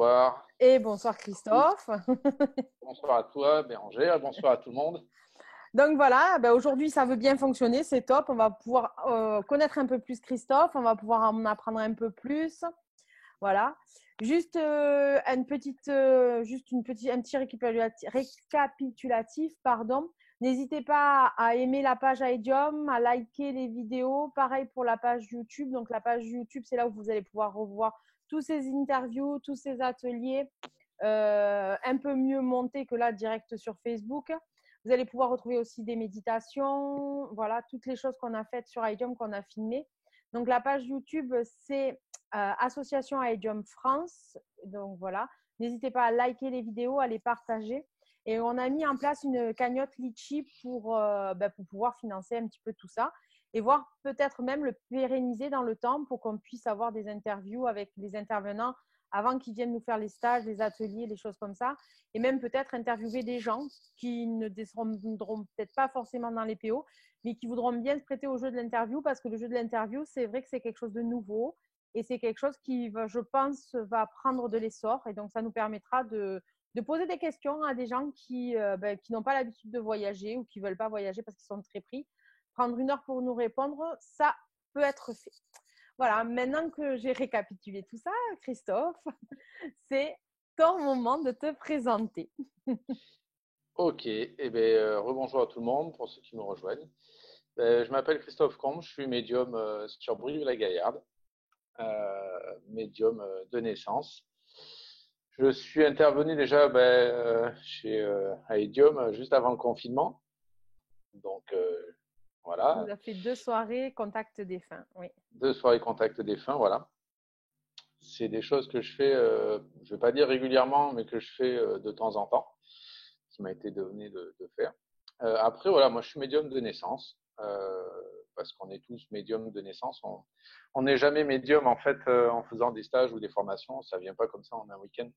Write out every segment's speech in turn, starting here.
bonsoir. Et bonsoir Christophe. Bonsoir à toi, Bérangère. Bonsoir à tout le monde. Donc voilà, aujourd'hui ça veut bien fonctionner, c'est top. On va pouvoir connaître un peu plus Christophe, on va pouvoir en apprendre un peu plus. Voilà. Juste un petit récapitulatif, pardon. N'hésitez pas à aimer la page iDiom, à liker les vidéos. Pareil pour la page YouTube. Donc la page YouTube, c'est là où vous allez pouvoir revoir tous ces interviews, tous ces ateliers un peu mieux montés que là direct sur Facebook. Vous allez pouvoir retrouver aussi des méditations, voilà, toutes les choses qu'on a faites sur iDiom, qu'on a filmées. Donc la page YouTube, c'est Association iDiom France. Donc voilà, n'hésitez pas à liker les vidéos, à les partager. Et on a mis en place une cagnotte Litchi pour pouvoir financer un petit peu tout ça et voir peut-être même le pérenniser dans le temps pour qu'on puisse avoir des interviews avec les intervenants avant qu'ils viennent nous faire les stages, les ateliers, les choses comme ça. Et même peut-être interviewer des gens qui ne descendront peut-être pas forcément dans les PO, mais qui voudront bien se prêter au jeu de l'interview parce que le jeu de l'interview, c'est vrai que c'est quelque chose de nouveau et c'est quelque chose qui, je pense, va prendre de l'essor. Et donc, ça nous permettra de poser des questions à des gens qui n'ont pas l'habitude de voyager ou qui ne veulent pas voyager parce qu'ils sont très pris. Prendre une heure pour nous répondre, ça peut être fait. Voilà, maintenant que j'ai récapitulé tout ça, Christophe, c'est ton moment de te présenter. Ok, rebonjour à tout le monde pour ceux qui nous rejoignent. Je m'appelle Christophe Combe, je suis médium sur Brive-la-Gaillarde, médium de naissance. Je suis intervenu déjà chez Aidium juste avant le confinement. Donc Tu voilà, nous as fait 2 soirées contact défunt, oui. 2 soirées contact défunt, voilà. C'est des choses que je fais, je ne vais pas dire régulièrement, mais que je fais de temps en temps, qui m'a été donné de faire. Après, voilà, moi je suis médium de naissance, parce qu'on est tous médiums de naissance. On n'est jamais médium en fait en faisant des stages ou des formations, ça vient pas comme ça en un week-end.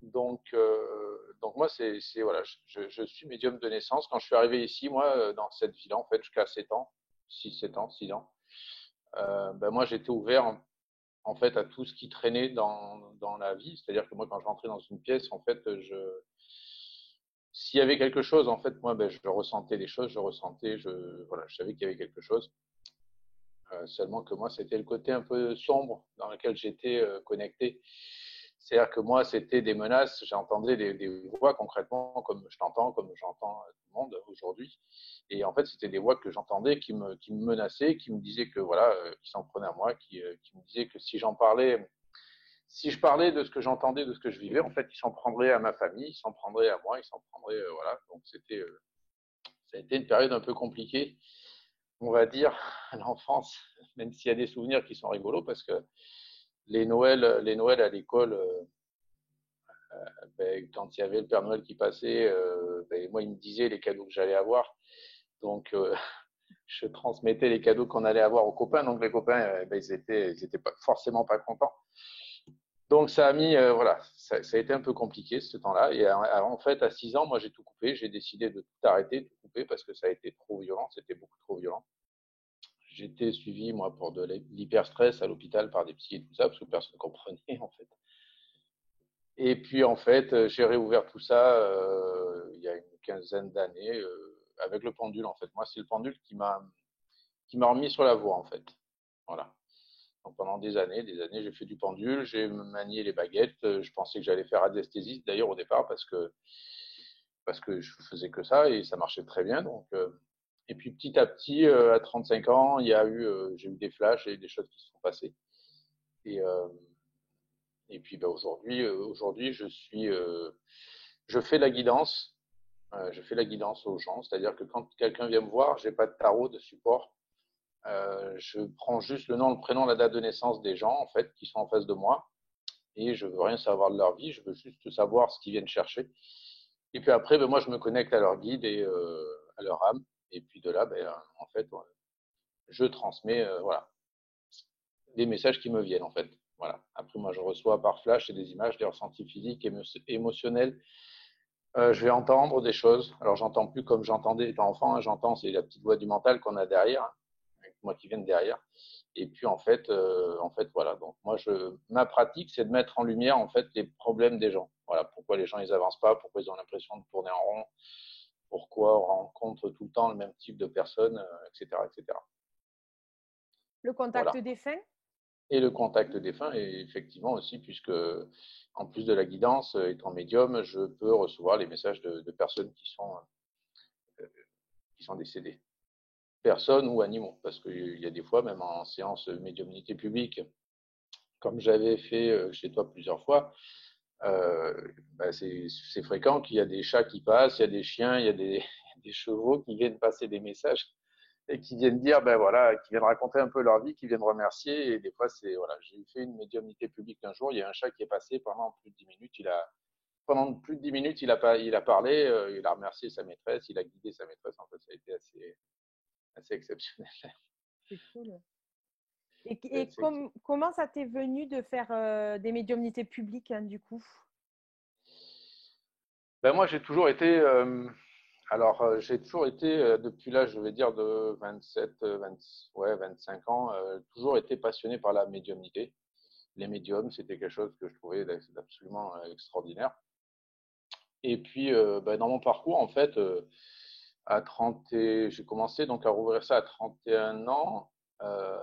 Donc moi voilà, je suis médium de naissance. Quand je suis arrivé ici, moi, dans cette ville-là, en fait, jusqu'à 7 ans, 6 ans, moi j'étais ouvert en fait à tout ce qui traînait dans la vie. C'est-à-dire que moi, quand je rentrais dans une pièce, en fait, s'il y avait quelque chose, en fait, moi, je ressentais des choses, voilà, je savais qu'il y avait quelque chose. Seulement que moi, c'était le côté un peu sombre dans lequel j'étais connecté. C'est-à-dire que moi, c'était des menaces, j'entendais des voix concrètement, comme je t'entends, comme j'entends tout le monde aujourd'hui. Et en fait, c'était des voix que j'entendais qui me menaçaient, qui me disaient que voilà, qui s'en prenaient à moi, qui me disaient que si je parlais de ce que j'entendais, de ce que je vivais, en fait, ils s'en prendraient à ma famille, ils s'en prendraient à moi, ils s'en prendraient, voilà. Donc ça a été une période un peu compliquée, on va dire, à l'enfance, même s'il y a des souvenirs qui sont rigolos, parce que les Noëls à l'école, quand il y avait le Père Noël qui passait, moi, il me disait les cadeaux que j'allais avoir. Donc, je transmettais les cadeaux qu'on allait avoir aux copains. Donc, les copains, ils étaient pas, forcément pas contents. Donc, ça a mis, voilà, ça a été un peu compliqué ce temps-là. Et en fait, à 6 ans, moi, j'ai tout coupé. J'ai décidé de tout arrêter, de tout couper parce que ça a été trop violent. C'était beaucoup trop violent. J'étais suivi, moi, pour de l'hyperstress à l'hôpital par des psys et tout ça, parce que personne ne comprenait, en fait. Et puis, en fait, j'ai réouvert tout ça il y a une quinzaine d'années avec le pendule, en fait. Moi, c'est le pendule qui m'a remis sur la voie, en fait. Voilà. Donc, pendant des années, j'ai fait du pendule, j'ai manié les baguettes. Je pensais que j'allais faire anesthésiste, d'ailleurs, au départ, parce que je faisais que ça et ça marchait très bien. Donc, et puis, petit à petit, à 35 ans, j'ai eu des flashs et des choses qui se sont passées. Et, euh, et puis, aujourd'hui, je fais la guidance. Je fais la guidance aux gens, c'est-à-dire que quand quelqu'un vient me voir, j'ai pas de tarot de support. Je prends juste le nom, le prénom, la date de naissance des gens en fait qui sont en face de moi et je veux rien savoir de leur vie, je veux juste savoir ce qu'ils viennent chercher. Et puis après, moi je me connecte à leur guide et à leur âme. Et puis de là, en fait, je transmets voilà des messages qui me viennent en fait. Voilà. Après, moi je reçois par flash et des images, des ressentis physiques, émotionnels. Je vais entendre des choses. Alors, j'entends plus comme j'entendais étant enfant. Hein. J'entends, c'est la petite voix du mental qu'on a derrière, avec moi qui viennent derrière. Et puis voilà. Donc moi, ma pratique, c'est de mettre en lumière en fait les problèmes des gens. Voilà, pourquoi les gens ils avancent pas, pourquoi ils ont l'impression de tourner en rond, pourquoi on rencontre tout le temps le même type de personnes, etc., etc. Le contact Voilà. défunt? Et le contact défunt, et effectivement aussi, puisque en plus de la guidance, étant médium, je peux recevoir les messages de personnes qui sont décédées. Personnes ou animaux, parce qu'il y a des fois, même en séance médiumnité publique, comme j'avais fait chez toi plusieurs fois, c'est fréquent qu'il y a des chats qui passent, il y a des chiens, il y a des chevaux qui viennent passer des messages et qui viennent dire, ben voilà, qui viennent raconter un peu leur vie, qui viennent remercier. Et des fois, voilà, j'ai fait une médiumnité publique un jour, il y a un chat qui est passé pendant plus de 10 minutes, pendant plus de 10 minutes, il a parlé, il a remercié sa maîtresse, il a guidé sa maîtresse. En fait, ça a été assez exceptionnel. C'est cool. Et comment ça t'est venu de faire des médiumnités publiques, hein, du coup? Ben moi, j'ai toujours été, depuis l'âge, je vais dire, de 27, 20, ouais, 25 ans, toujours été passionné par la médiumnité. Les médiums, c'était quelque chose que je trouvais absolument extraordinaire. Et puis, dans mon parcours, en fait, j'ai commencé donc à rouvrir ça à 31 ans. Euh,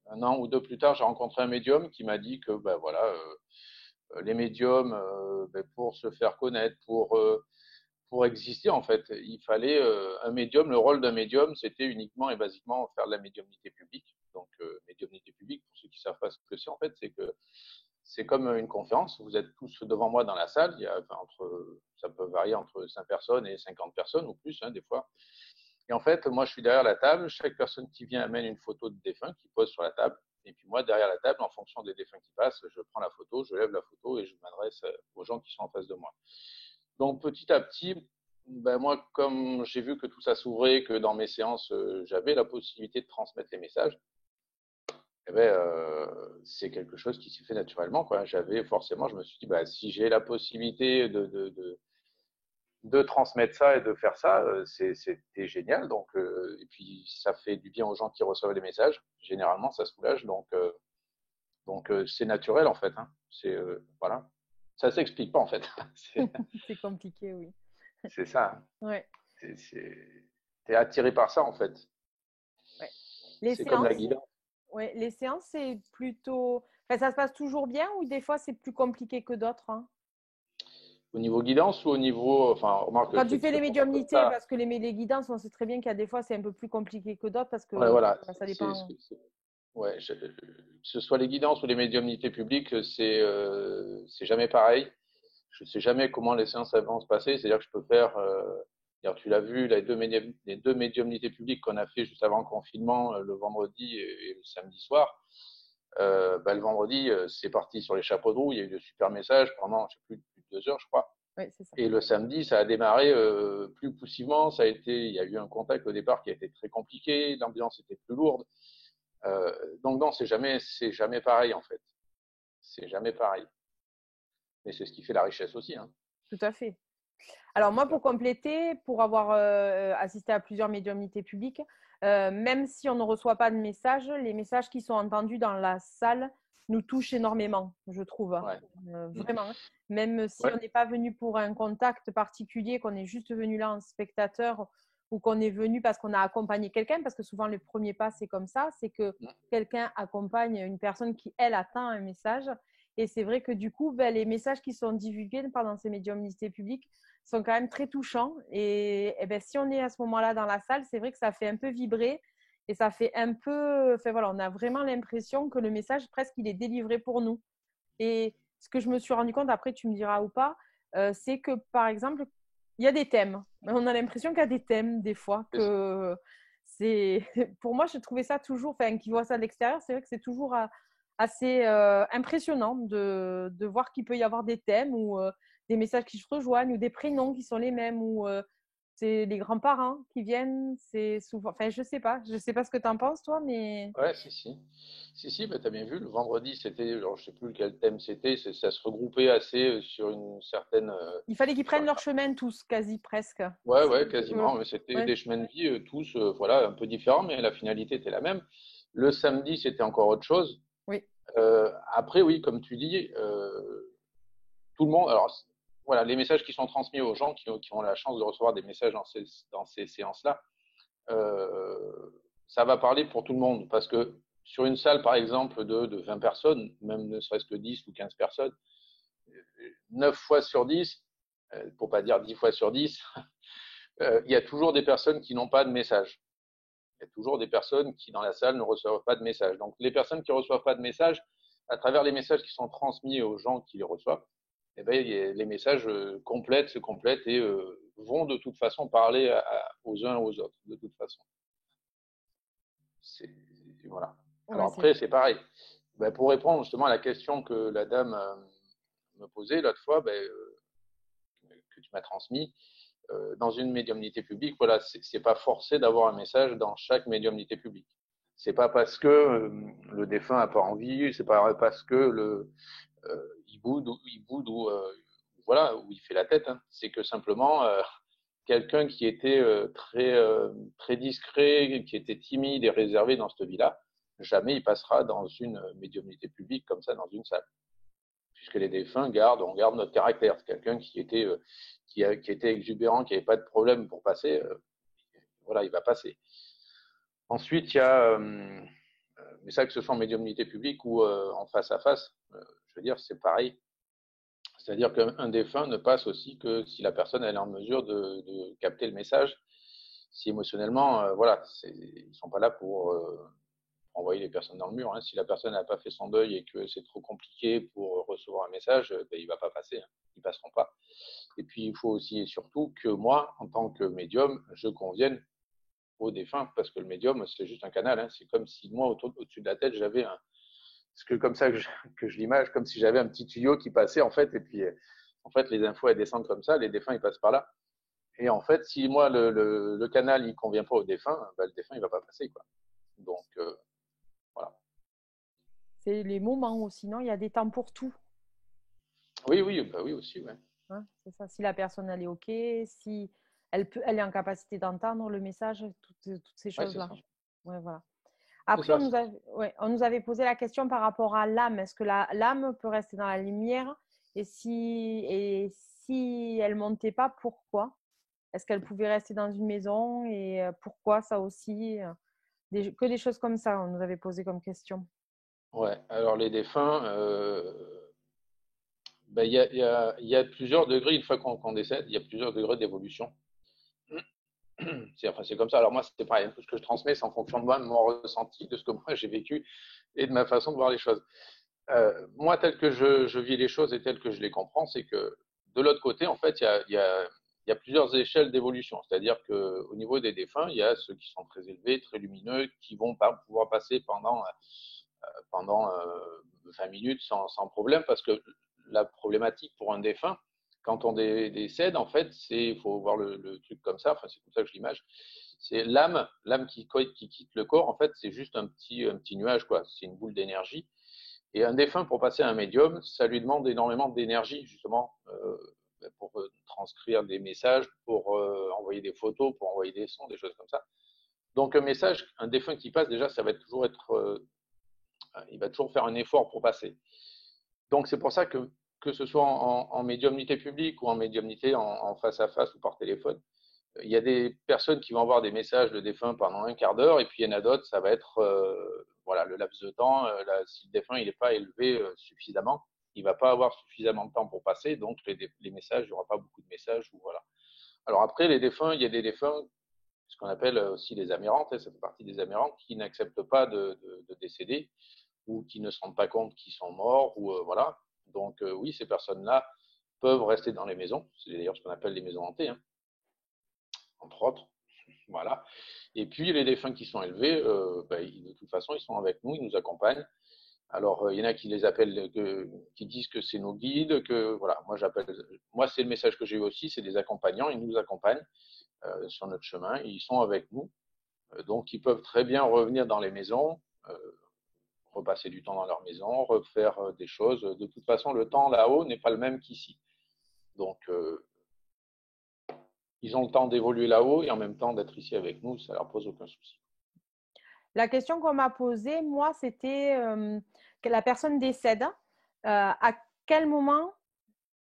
un an ou deux plus tard, j'ai rencontré un médium qui m'a dit que ben voilà, les médiums, pour se faire connaître, pour exister, en fait, il fallait un médium. Le rôle d'un médium, c'était uniquement et basiquement faire de la médiumnité publique. Donc, médiumnité publique, pour ceux qui ne savent pas ce que c'est, en fait, c'est que c'est comme une conférence. Vous êtes tous devant moi dans la salle. Ça peut varier entre 5 personnes et 50 personnes ou plus, hein, des fois. Et en fait, moi, je suis derrière la table. Chaque personne qui vient amène une photo de défunt qui pose sur la table. Et puis moi, derrière la table, en fonction des défunts qui passent, je prends la photo, je lève la photo et je m'adresse aux gens qui sont en face de moi. Donc petit à petit, moi, comme j'ai vu que tout ça s'ouvrait, que dans mes séances, j'avais la possibilité de transmettre les messages, c'est quelque chose qui s'est fait naturellement, quoi. Je me suis dit, si j'ai la possibilité de transmettre ça et de faire ça, c'était génial. Donc, et puis ça fait du bien aux gens qui reçoivent les messages. Généralement, ça soulage. Donc c'est naturel en fait. Hein. Voilà. Ça s'explique pas en fait. C'est compliqué, oui. C'est ça. Hein. Ouais, T'es attiré par ça en fait. ouais. Les C'est comme la séances, guidance. ouais, les séances, c'est plutôt. Enfin, ça se passe toujours bien ou des fois c'est plus compliqué que d'autres, hein? Au niveau guidance ou au niveau, enfin, remarque, Quand je tu fais te les réponds comme médiumnités, ça. parce que les guidances, on sait très bien qu'il y a des fois c'est un peu plus compliqué que d'autres parce Ouais, que voilà. ça dépend. Ouais, que ce soit les guidances ou les médiumnités publiques, c'est jamais pareil. Je sais jamais comment les séances vont se passer. C'est-à-dire que je peux faire, d'ailleurs, tu l'as vu, les deux médiumnités publiques qu'on a fait juste avant le confinement, le vendredi et le samedi soir. Le vendredi, c'est parti sur les chapeaux de roue. Il y a eu de super messages pendant, je sais plus de 2 heures, je crois. Oui, c'est ça. Et le samedi, ça a démarré plus poussivement. Il y a eu un contact au départ qui a été très compliqué. L'ambiance était plus lourde. Donc non, c'est jamais pareil en fait. C'est jamais pareil. Mais c'est ce qui fait la richesse aussi. Hein. Tout à fait. Alors moi, pour compléter, pour avoir assisté à plusieurs médiumnités publiques, même si on ne reçoit pas de messages, les messages qui sont entendus dans la salle nous touchent énormément, je trouve. Ouais. Vraiment. Hein. Même si Ouais. on n'est pas venu pour un contact particulier, qu'on est juste venu là en spectateur ou qu'on est venu parce qu'on a accompagné quelqu'un, parce que souvent le premier pas, c'est comme ça, c'est que quelqu'un accompagne une personne qui, elle, attend un message. Et c'est vrai que du coup, les messages qui sont divulgués pendant ces médiumnités publiques sont quand même très touchants. Et si on est à ce moment-là dans la salle, c'est vrai que ça fait un peu vibrer et ça fait un peu. Enfin, voilà, on a vraiment l'impression que le message, presque, il est délivré pour nous. Et ce que je me suis rendu compte, après, tu me diras ou pas, c'est que par exemple, il y a des thèmes. On a l'impression qu'il y a des thèmes des fois. Que c'est... Pour moi, j'ai trouvé ça toujours, enfin, qui voit ça de l'extérieur, c'est vrai que c'est toujours assez impressionnant de voir qu'il peut y avoir des thèmes ou des messages qui se rejoignent ou des prénoms qui sont les mêmes ou c'est les grands-parents qui viennent. C'est souvent, enfin, je sais pas ce que tu en penses, toi, mais. Ouais, si, si. Si, si, t'as bien vu, le vendredi, c'était, alors, je sais plus quel thème c'était, ça se regroupait assez sur une certaine. Il fallait qu'ils prennent leur chemin tous, quasi presque. Ouais, ouais, quasiment. Mais c'était Ouais. des chemins de vie tous, voilà, un peu différents, mais la finalité était la même. Le samedi, c'était encore autre chose. Oui. Après, oui, comme tu dis, tout le monde. Alors, voilà, les messages qui sont transmis aux gens qui ont la chance de recevoir des messages dans ces séances-là, ça va parler pour tout le monde. Parce que sur une salle, par exemple, de 20 personnes, même ne serait-ce que 10 ou 15 personnes, 9 fois sur 10, pour pas dire 10 fois sur 10, il y a toujours des personnes qui n'ont pas de message. Il y a toujours des personnes qui, dans la salle, ne reçoivent pas de message. Donc, les personnes qui ne reçoivent pas de message, à travers les messages qui sont transmis aux gens qui les reçoivent, eh ben, les messages se complètent et vont de toute façon parler aux uns aux autres, de toute façon. Voilà. Alors Ouais, après, c'est pareil. Ben, pour répondre justement à la question que la dame me posait l'autre fois, que tu m'as transmis, dans une médiumnité publique, voilà, c'est pas forcé d'avoir un message dans chaque médiumnité publique. C'est pas parce que le défunt a pas envie, c'est pas parce que il boude ou voilà, où il fait la tête. Hein. C'est que simplement quelqu'un qui était très discret, qui était timide et réservé dans cette vie-là, jamais il passera dans une médiumnité publique comme ça dans une salle. Puisque les défunts on garde notre caractère. C'est quelqu'un qui était qui était exubérant, qui n'avait pas de problème pour passer, voilà, il va passer. Ensuite, il y a, mais ça que ce soit en médiumnité publique ou en face à face, je veux dire, c'est pareil. C'est-à-dire qu'un défunt ne passe aussi que si la personne elle est en mesure de capter le message. Si émotionnellement, voilà, ils ne sont pas là pour envoyer les personnes dans le mur. Hein. Si la personne n'a pas fait son deuil et que c'est trop compliqué pour recevoir un message, il ne va pas passer. Hein. Ils ne passeront pas. Et puis, il faut aussi et surtout que moi, en tant que médium, je convienne aux défunts, parce que le médium, c'est juste un canal. Hein. C'est comme si moi, au-dessus de la tête, j'avais un. Parce que comme ça que je l'image, comme si j'avais un petit tuyau qui passait, en fait, et puis, en fait, les infos, elles descendent comme ça, les défunts, ils passent par là. Et en fait, si moi, le canal, il convient pas au défunt, le défunt, il va pas passer, quoi. Donc, voilà. C'est les moments aussi, non? Il y a des temps pour tout. Oui, oui, bah oui aussi, ouais. Hein, c'est ça. Si la personne elle est OK, si elle est en capacité d'entendre le message, toutes ces Ouais, c'est choses-là. ça. Ouais, voilà. C'est Après, ça. on nous avait posé la question par rapport à l'âme. Est-ce que l'âme peut rester dans la lumière? Et si elle montait pas, pourquoi? Est-ce qu'elle pouvait rester dans une maison? Et pourquoi ça aussi? Que des choses comme ça, on nous avait posé comme question. Ouais. Alors, les défunts, il y a plusieurs degrés, une fois qu'on décède, il y a plusieurs degrés d'évolution. C'est comme ça. Alors moi, c'est pareil. Tout ce que je transmets, c'est en fonction de moi, de mon ressenti, de ce que moi j'ai vécu et de ma façon de voir les choses. Moi, tel que je vis les choses et tel que je les comprends, c'est que de l'autre côté, en fait, il y a plusieurs échelles d'évolution. C'est-à-dire qu'au niveau des défunts, il y a ceux qui sont très élevés, très lumineux, qui vont pas pouvoir passer pendant 20 minutes sans problème, parce que la problématique pour un défunt, quand on décède, en fait, il faut voir le truc comme ça, enfin, c'est comme ça que je l'image, c'est l'âme qui quitte le corps, en fait, c'est juste un petit nuage, quoi. C'est une boule d'énergie. Et un défunt, pour passer à un médium, ça lui demande énormément d'énergie, justement, pour transcrire des messages, pour envoyer des photos, pour envoyer des sons, des choses comme ça. Donc, un message, un défunt qui passe, déjà, ça va toujours il va toujours faire un effort pour passer. Donc, c'est pour ça que ce soit en médiumnité publique ou en médiumnité en face à face ou par téléphone, il y a des personnes qui vont avoir des messages de défunt pendant un quart d'heure, et puis il y en a d'autres, ça va être voilà, le laps de temps. Si le défunt n'est pas élevé suffisamment, il ne va pas avoir suffisamment de temps pour passer, donc les messages, il n'y aura pas beaucoup de messages. Ou voilà. Alors après, les défunts, il y a des défunts, ce qu'on appelle aussi les amérantes, ça fait partie des amérantes, qui n'acceptent pas de décéder ou qui ne se rendent pas compte qu'ils sont morts. Ou voilà. Donc oui, ces personnes-là peuvent rester dans les maisons. C'est d'ailleurs ce qu'on appelle les maisons hantées, hein, entre autres. Voilà. Et puis les défunts qui sont élevés, de toute façon, ils sont avec nous, ils nous accompagnent. Alors, il y en a qui les appellent, qui disent que c'est nos guides, que voilà, moi c'est le message que j'ai eu aussi, c'est des accompagnants, ils nous accompagnent sur notre chemin, ils sont avec nous, donc ils peuvent très bien revenir dans les maisons, euh, repasser du temps dans leur maison, refaire des choses. De toute façon, le temps là-haut n'est pas le même qu'ici. Donc, ils ont le temps d'évoluer là-haut et en même temps d'être ici avec nous, ça leur pose aucun souci. La question qu'on m'a posée, moi, c'était que la personne décède. À quel moment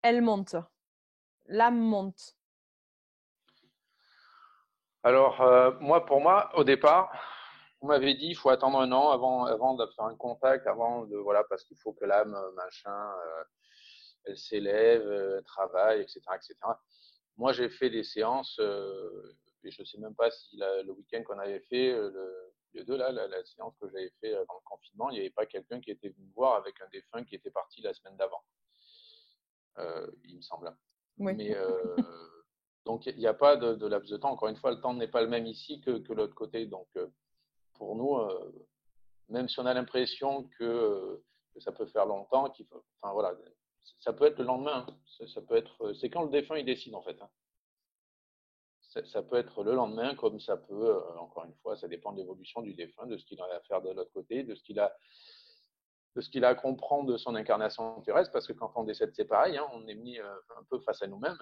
elle monte? L'âme monte. Alors, pour moi, au départ, on m'avait dit il faut attendre un an avant de faire un contact, avant de voilà, parce qu'il faut que l'âme, machin, elle s'élève, travaille, etc., etc. Moi, j'ai fait des séances, et je sais même pas si le week-end qu'on avait fait, les deux là, la séance que j'avais fait dans le confinement, il n'y avait pas quelqu'un qui était venu me voir avec un défunt qui était parti la semaine d'avant, il me semble. Oui. Mais donc il n'y a pas de laps de temps. Encore une fois, le temps n'est pas le même ici que l'autre côté. Donc pour nous, même si on a l'impression que ça peut faire longtemps, enfin voilà, ça peut être le lendemain. Ça peut être, c'est quand le défunt il décide en fait. Hein. Ça peut être le lendemain, comme ça peut, encore une fois, ça dépend de l'évolution du défunt, de ce qu'il a à faire de l'autre côté, de ce qu'il a à comprendre de son incarnation terrestre, parce que quand on décède, c'est pareil, hein, on est mis un peu face à nous-mêmes.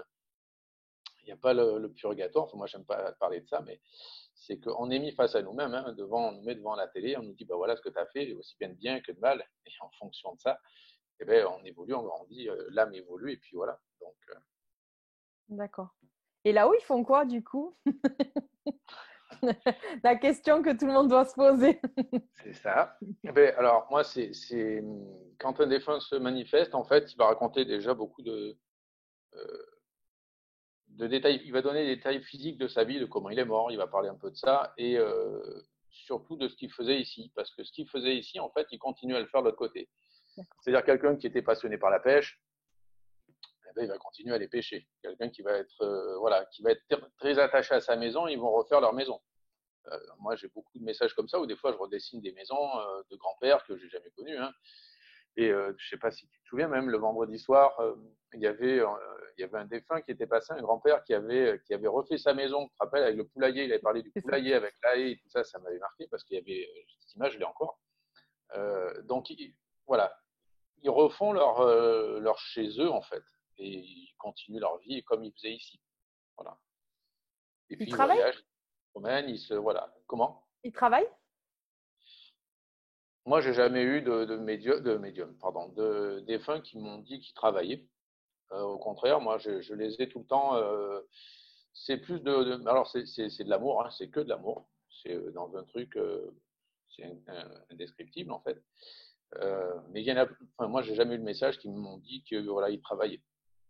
Il n'y a pas le purgatoire, enfin, moi j'aime pas parler de ça, mais c'est qu'on est mis face à nous-mêmes, hein, on nous met devant la télé, on nous dit, bah voilà ce que tu as fait, aussi bien de bien que de mal, et en fonction de ça, eh ben, on évolue, on grandit, l'âme évolue, et puis voilà. Donc, D'accord. Et là-haut, ils font quoi du coup? La question que tout le monde doit se poser. c'est ça. Eh ben, alors, moi, quand un défunt se manifeste, en fait, il va raconter déjà beaucoup euh, de détails. Il va donner des détails physiques de sa vie, de comment il est mort. Il va parler un peu de ça et surtout de ce qu'il faisait ici. Parce que ce qu'il faisait ici, en fait, il continue à le faire de l'autre côté. C'est-à-dire quelqu'un qui était passionné par la pêche, eh ben, il va continuer à aller pêcher. Quelqu'un qui va être, voilà, qui va être très attaché à sa maison, ils vont refaire leur maison. Moi, j'ai beaucoup de messages comme ça où des fois, je redessine des maisons de grands-pères que j'ai jamais connus. Hein. Et je sais pas si tu te souviens, même le vendredi soir, il y avait un défunt qui était passé, un grand-père qui avait refait sa maison. Tu te rappelles, avec le poulailler, il avait parlé du C'est ça. poulailler avec la haie et tout ça, ça m'avait marqué parce qu'il y avait cette image, je l'ai encore. Donc voilà, ils refont leur chez eux en fait, et ils continuent leur vie comme ils faisaient ici. Voilà. Et Ils puis ils travaillent? voyagent, ils se promènent, voilà. Comment? Ils travaillent? Moi, j'ai jamais eu de médium, pardon, de défunts qui m'ont dit qu'ils travaillaient. Au contraire, moi, je les ai tout le temps. C'est plus alors, c'est de l'amour, hein, c'est que de l'amour. C'est dans un truc, c'est indescriptible en fait. Mais il y en a, enfin, moi, j'ai jamais eu de message qui m'ont dit que voilà, ils travaillaient.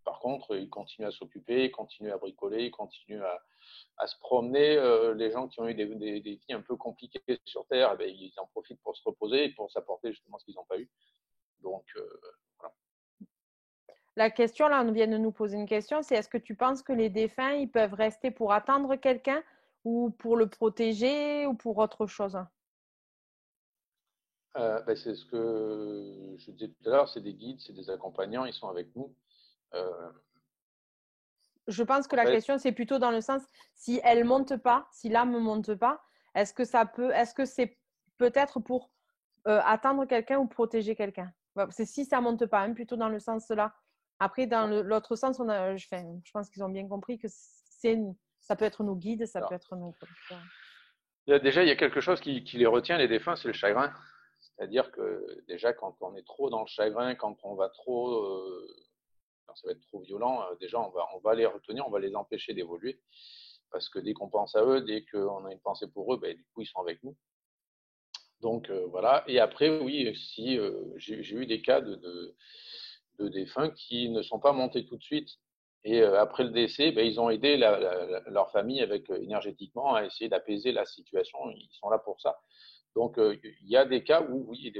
Par contre, ils continuent à s'occuper, ils continuent à bricoler, ils continuent à se promener. Les gens qui ont eu des vies un peu compliquées sur Terre, eh ben, ils en profitent pour se reposer et pour s'apporter justement ce qu'ils n'ont pas eu. Donc, voilà. La question, là, on vient de nous poser une question, c'est est-ce que tu penses que les défunts, ils peuvent rester pour attendre quelqu'un ou pour le protéger ou pour autre chose? Ben, c'est ce que je disais tout à l'heure, c'est des guides, c'est des accompagnants, ils sont avec nous. Euh, Je pense que en la fait, question, c'est plutôt dans le sens, si elle monte pas, si l'âme ne monte pas, est-ce que c'est peut-être pour attendre quelqu'un ou protéger quelqu'un? C'est si ça monte pas, hein, plutôt dans le sens là. Après, dans l'autre sens, je pense qu'ils ont bien compris que ça peut être nos guides, ça peut alors, être nos protecteurs. déjà, il y a quelque chose qui les retient, les défunts, c'est le chagrin. C'est-à-dire que déjà, quand on est trop dans le chagrin, quand on va trop, quand ça va être trop violent, déjà, on va les retenir, on va les empêcher d'évoluer. Parce que dès qu'on pense à eux, dès qu'on a une pensée pour eux, ben, du coup, ils sont avec nous. Donc voilà. Et après, oui, si j'ai eu des cas de défunts qui ne sont pas montés tout de suite. Et après le décès, ben, ils ont aidé leur famille avec énergétiquement à essayer d'apaiser la situation. Ils sont là pour ça. Donc il y a des cas où oui,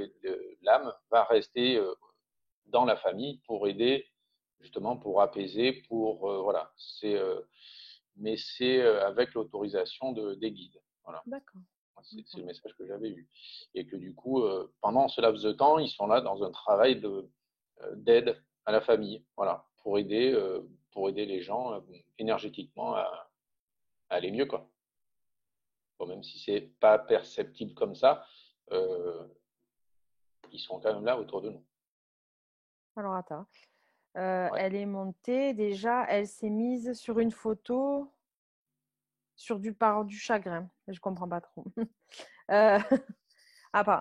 l'âme va rester dans la famille pour aider, justement pour apaiser, pour voilà. Mais c'est avec l'autorisation des guides. Voilà. D'accord. C'est le message que j'avais eu. Et que du coup, pendant ce laps de temps, ils sont là dans un travail d'aide à la famille, voilà, pour aider les gens énergétiquement à aller mieux, quoi. Bon, même si c'est pas perceptible comme ça, euh, ils sont quand même là autour de nous. Alors attends. Ouais. Elle est montée déjà, elle s'est mise sur une photo par du chagrin. Je comprends pas trop. Euh,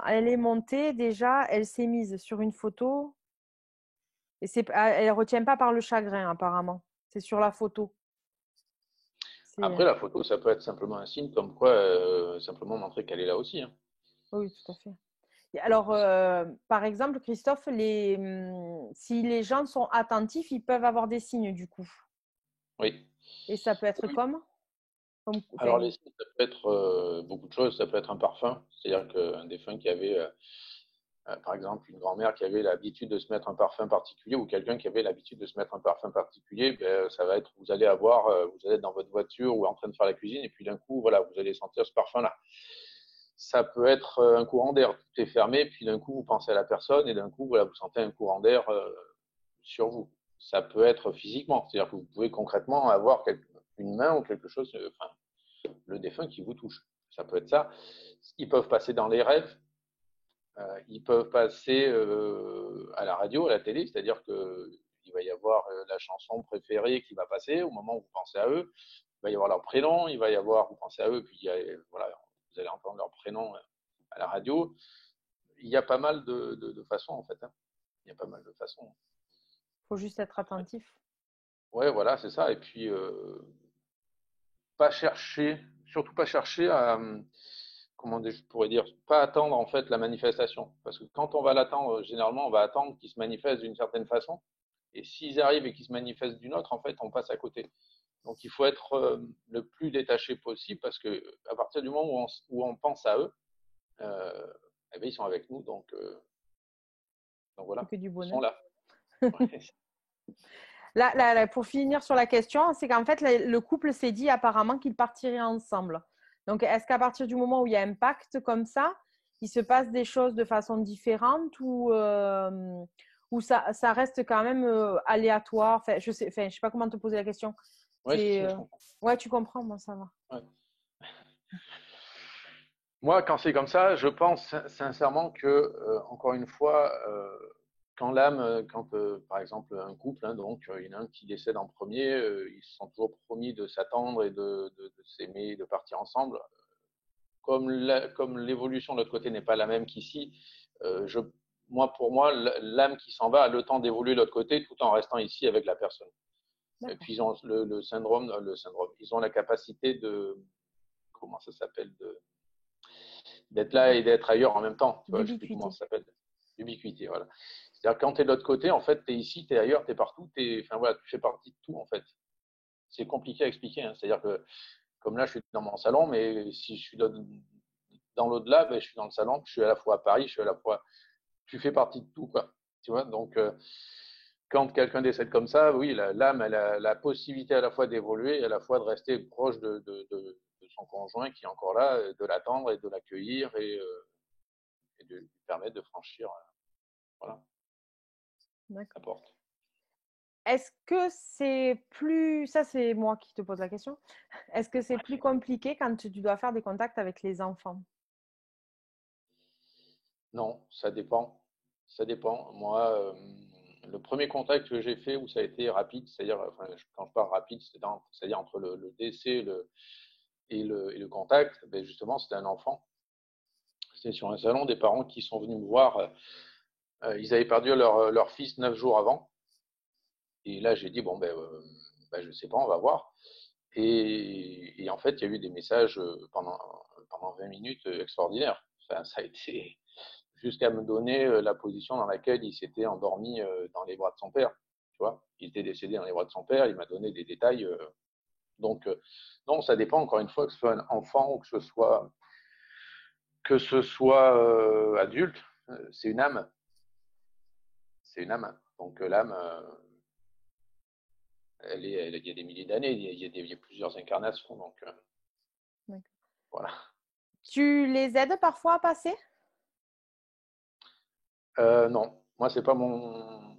elle est montée déjà, elle s'est mise sur une photo et elle ne retient pas par le chagrin apparemment. C'est sur la photo. Après, la photo, ça peut être simplement un signe comme quoi, simplement montrer qu'elle est là aussi. Hein. Oui, tout à fait. Alors, par exemple, Christophe, si les gens sont attentifs, ils peuvent avoir des signes du coup. Oui. Et ça peut être Oui. Alors, les signes, ça peut être beaucoup de choses. Ça peut être un parfum. C'est-à-dire qu'un défunt qui avait, par exemple, une grand-mère qui avait l'habitude de se mettre un parfum particulier ou quelqu'un qui avait l'habitude de se mettre un parfum particulier, ben, ça va être, vous allez être dans votre voiture ou en train de faire la cuisine et puis d'un coup, voilà, vous allez sentir ce parfum-là. Ça peut être un courant d'air, tout est fermé, puis d'un coup, vous pensez à la personne et d'un coup, voilà, vous sentez un courant d'air sur vous. Ça peut être physiquement, c'est-à-dire que vous pouvez concrètement avoir une main ou quelque chose, enfin, le défunt qui vous touche. Ça peut être ça. Ils peuvent passer dans les rêves, ils peuvent passer à la radio, à la télé, c'est-à-dire qu'il va y avoir la chanson préférée qui va passer au moment où vous pensez à eux. Il va y avoir leur prénom, il va y avoir, vous pensez à eux, puis voilà, vous allez entendre leur prénom à la radio. Il y a pas mal de façons, en fait. Hein. Il y a pas mal de façons. Il faut juste être attentif. Ouais, voilà, c'est ça. Et puis, pas chercher, surtout pas chercher à, comment je pourrais dire, pas attendre en fait la manifestation. Parce que quand on va l'attendre, généralement, on va attendre qu'ils se manifestent d'une certaine façon. Et s'ils arrivent et qu'ils se manifestent d'une autre, en fait, on passe à côté. Donc, il faut être le plus détaché possible parce que à partir du moment où on pense à eux, eh bien, ils sont avec nous. Donc voilà, Que du ils sont bonheur. là. Là, pour finir sur la question, c'est qu'en fait, le couple s'est dit apparemment qu'ils partiraient ensemble. Donc, est-ce qu'à partir du moment où il y a un pacte comme ça, il se passe des choses de façon différente ou ça reste quand même aléatoire? Enfin, je sais pas comment te poser la question. Ouais, si, je comprends. Ouais, tu comprends, bon, ça va. Ouais. Moi, quand c'est comme ça, je pense sincèrement que, encore une fois, quand l'âme, quand par exemple un couple, hein, donc il y en a un qui décède en premier, ils se sont toujours promis de s'attendre et de s'aimer, de partir ensemble. Comme l'évolution de l'autre côté n'est pas la même qu'ici, pour moi, l'âme qui s'en va a le temps d'évoluer de l'autre côté tout en restant ici avec la personne. Et puis ils ont le syndrome, ils ont la capacité de, comment ça s'appelle, d'être là et d'être ailleurs en même temps. Tu vois, je sais plus comment ça s'appelle. L'ubiquité, voilà. C'est-à-dire que quand tu es de l'autre côté, en fait, tu es ici, tu es ailleurs, tu es partout, enfin, voilà, tu fais partie de tout, en fait. C'est compliqué à expliquer. Hein. C'est-à-dire que, comme là, je suis dans mon salon, mais si je suis dans l'au-delà, ben, je suis dans le salon, je suis à la fois à Paris, je suis à la fois. Tu fais partie de tout, quoi. Tu vois, donc, quand quelqu'un décède comme ça, oui, l'âme, elle a la possibilité à la fois d'évoluer et à la fois de rester proche de son conjoint qui est encore là, de l'attendre et de l'accueillir et de lui permettre de franchir voilà, la porte. Est-ce que c'est plus, ça c'est moi qui te pose la question, est-ce que c'est plus compliqué quand tu dois faire des contacts avec les enfants? Non, ça dépend. Ça dépend. Moi, le premier contact que j'ai fait où ça a été rapide, c'est-à-dire, enfin, quand je parle rapide, c'est-à-dire entre le décès et le contact, ben justement, c'était un enfant. C'était sur un salon des parents qui sont venus me voir. Ils avaient perdu leur fils 9 jours avant. Et là, j'ai dit, bon, je ne sais pas, on va voir. Et en fait, il y a eu des messages pendant 20 minutes extraordinaires. Enfin, ça a été jusqu'à me donner la position dans laquelle il s'était endormi dans les bras de son père. Tu vois, il était décédé dans les bras de son père, il m'a donné des détails. Donc, non, ça dépend, encore une fois, que ce soit un enfant ou que ce soit adulte, c'est une âme. C'est une âme. Donc, l'âme, il y a des milliers d'années, il y a plusieurs incarnations. Donc, voilà. Tu les aides parfois à passer? Non, moi c'est pas mon,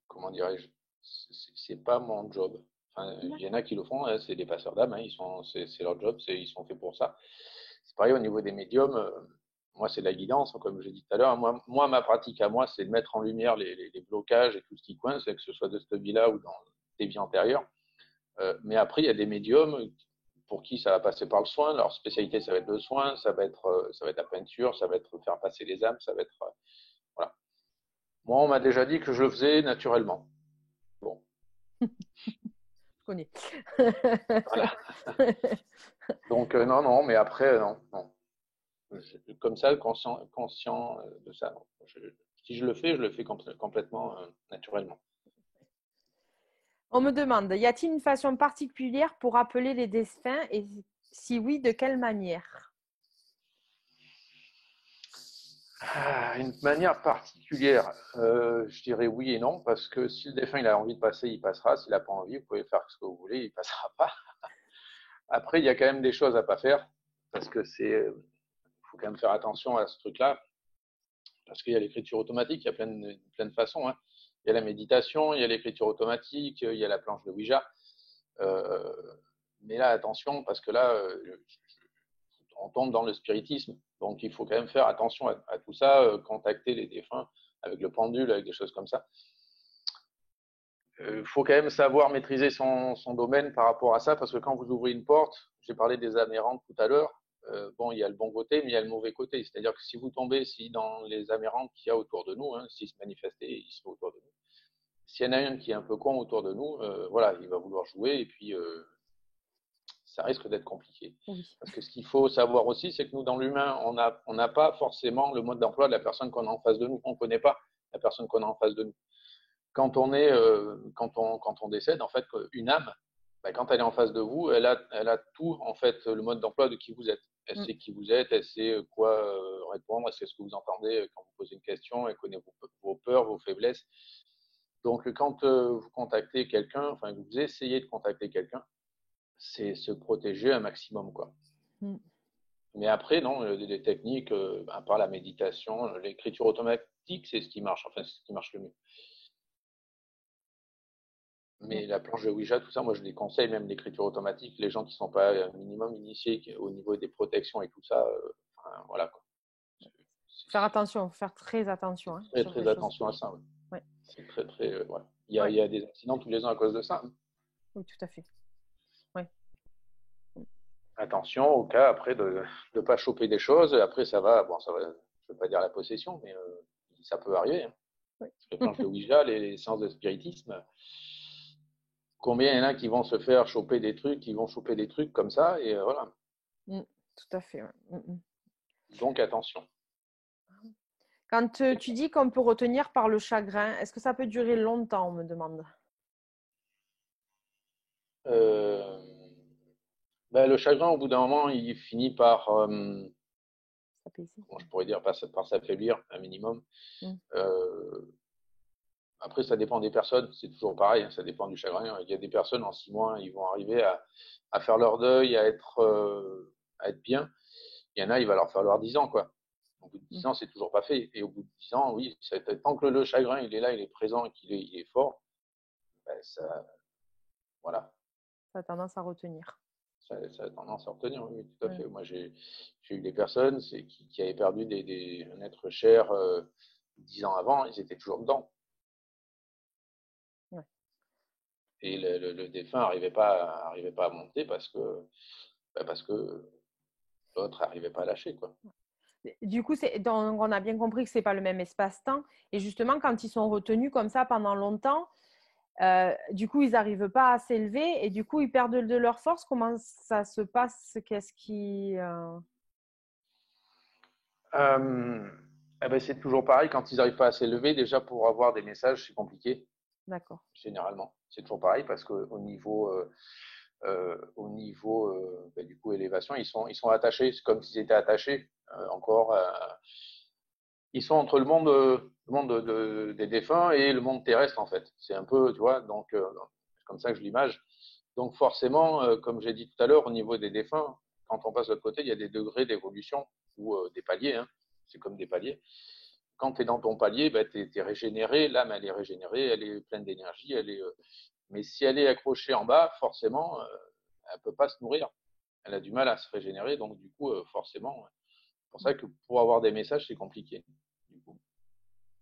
comment dirais-je, c'est pas mon job. Enfin, il y en a qui le font, hein, c'est des passeurs d'âme, hein, c'est leur job, ils sont faits pour ça. C'est pareil au niveau des médiums. Moi, c'est de la guidance, comme j'ai dit tout à l'heure. Moi, ma pratique à moi, c'est de mettre en lumière les blocages et tout ce qui coince, que ce soit de cette vie-là ou dans des vies antérieures. Mais après, il y a des médiums pour qui ça va passer par le soin. Leur spécialité, ça va être le soin, ça va être la peinture, ça va être faire passer les âmes, ça va être voilà. Moi, on m'a déjà dit que je le faisais naturellement. Bon, Je connais. voilà. Donc non, mais après non. Comme ça, conscient de ça. Non. Si je le fais complètement naturellement. On me demande, y a-t-il une façon particulière pour appeler les défunts et si oui, de quelle manière? Une manière particulière, je dirais oui et non, parce que si le défunt il a envie de passer, il passera. S'il n'a pas envie, vous pouvez faire ce que vous voulez, il passera pas. Après, il y a quand même des choses à pas faire, parce que faut quand même faire attention à ce truc-là, parce qu'il y a l'écriture automatique, il y a plein de façons, hein. Il y a la méditation, il y a l'écriture automatique, il y a la planche de Ouija. Euh, mais là, attention, parce que là, on tombe dans le spiritisme. Donc, il faut quand même faire attention à tout ça, contacter les défunts avec le pendule, avec des choses comme ça. Il faut quand même savoir maîtriser son domaine par rapport à ça, parce que quand vous ouvrez une porte, j'ai parlé des âmes errantes tout à l'heure, bon, il y a le bon côté, mais il y a le mauvais côté. C'est-à-dire que si vous tombez dans les âmes errantes qu'il y a autour de nous, hein, s'ils se manifestaient, ils sont autour de nous. S'il y en a un qui est un peu con autour de nous, voilà, il va vouloir jouer et puis ça risque d'être compliqué. Oui. Parce que ce qu'il faut savoir aussi, c'est que nous, dans l'humain, on n'a pas forcément le mode d'emploi de la personne qu'on a en face de nous. On ne connaît pas la personne qu'on a en face de nous. Quand on décède, en fait, une âme, quand elle est en face de vous, elle a tout, en fait, le mode d'emploi de qui vous êtes. Elle sait qui vous êtes, elle sait quoi répondre, elle sait ce que vous entendez quand vous posez une question, elle connaît vos peurs, vos faiblesses. Donc, quand vous contactez quelqu'un, enfin, vous essayez de contacter quelqu'un, c'est se protéger un maximum, quoi. Mm. Mais après, non, les techniques, à part la méditation, l'écriture automatique, c'est ce qui marche, enfin, c'est ce qui marche le mieux. Mais la planche de Ouija, tout ça, moi, je les conseille, même l'écriture automatique, les gens qui ne sont pas un minimum initiés au niveau des protections et tout ça, enfin, voilà, quoi. Faire attention, faire très attention hein, Très, sur très ces choses. attention à ça, ouais. Ouais. C'est très, très, ouais. Ouais. Il y a des accidents tous les ans à cause de ça, hein. Oui, tout à fait. Ouais. Attention au cas après de ne pas choper des choses. Après, ça va, bon, ça va, je ne veux pas dire la possession, mais ça peut arriver, hein. Ouais. Les planches de Ouija, les séances de spiritisme, combien il y en a qui vont se faire choper des trucs, qui vont choper des trucs comme ça, et voilà. Tout à fait. Ouais. Donc, attention. Quand tu dis qu'on peut retenir par le chagrin, est-ce que ça peut durer longtemps, on me demande? Euh, le chagrin, au bout d'un moment, il finit par, comment je pourrais dire, par s'affaiblir un minimum. Après, ça dépend des personnes, c'est toujours pareil, hein, ça dépend du chagrin. Il y a des personnes, en 6 mois, ils vont arriver à faire leur deuil, à être bien. Il y en a, il va leur falloir 10 ans, quoi. Au bout de 10 ans, c'est toujours pas fait. Et au bout de 10 ans, oui, tant que le chagrin, il est là, il est présent, il est fort, ça, voilà. Ça a tendance à retenir. Ça a tendance à retenir, oui, tout à fait. Moi, j'ai eu des personnes qui avaient perdu un être cher 10 ans avant, ils étaient toujours dedans. Ouais. Et le défunt n'arrivait pas à monter parce que l'autre n'arrivait pas à lâcher, quoi. Du coup, donc, on a bien compris que ce n'est pas le même espace-temps. Et justement, quand ils sont retenus comme ça pendant longtemps, du coup, ils n'arrivent pas à s'élever et du coup, ils perdent de leur force. Comment ça se passe? Qu'est-ce qui… C'est toujours pareil, quand ils n'arrivent pas à s'élever, déjà pour avoir des messages, c'est compliqué. D'accord. Généralement, c'est toujours pareil parce qu'au niveau, du coup élévation, ils sont attachés, c'est comme s'ils étaient attachés encore. Ils sont entre le monde des défunts et le monde terrestre en fait. C'est un peu, tu vois, donc c'est comme ça que je l'image. Donc forcément, comme j'ai dit tout à l'heure, au niveau des défunts, quand on passe de l'autre côté, il y a des degrés d'évolution ou des paliers, hein. C'est comme des paliers. Quand tu es dans ton palier, tu es régénéré, l'âme elle est régénérée, elle est pleine d'énergie, mais si elle est accrochée en bas, forcément, elle ne peut pas se nourrir. Elle a du mal à se régénérer, donc du coup, forcément, c'est pour ça que pour avoir des messages, c'est compliqué. Du coup.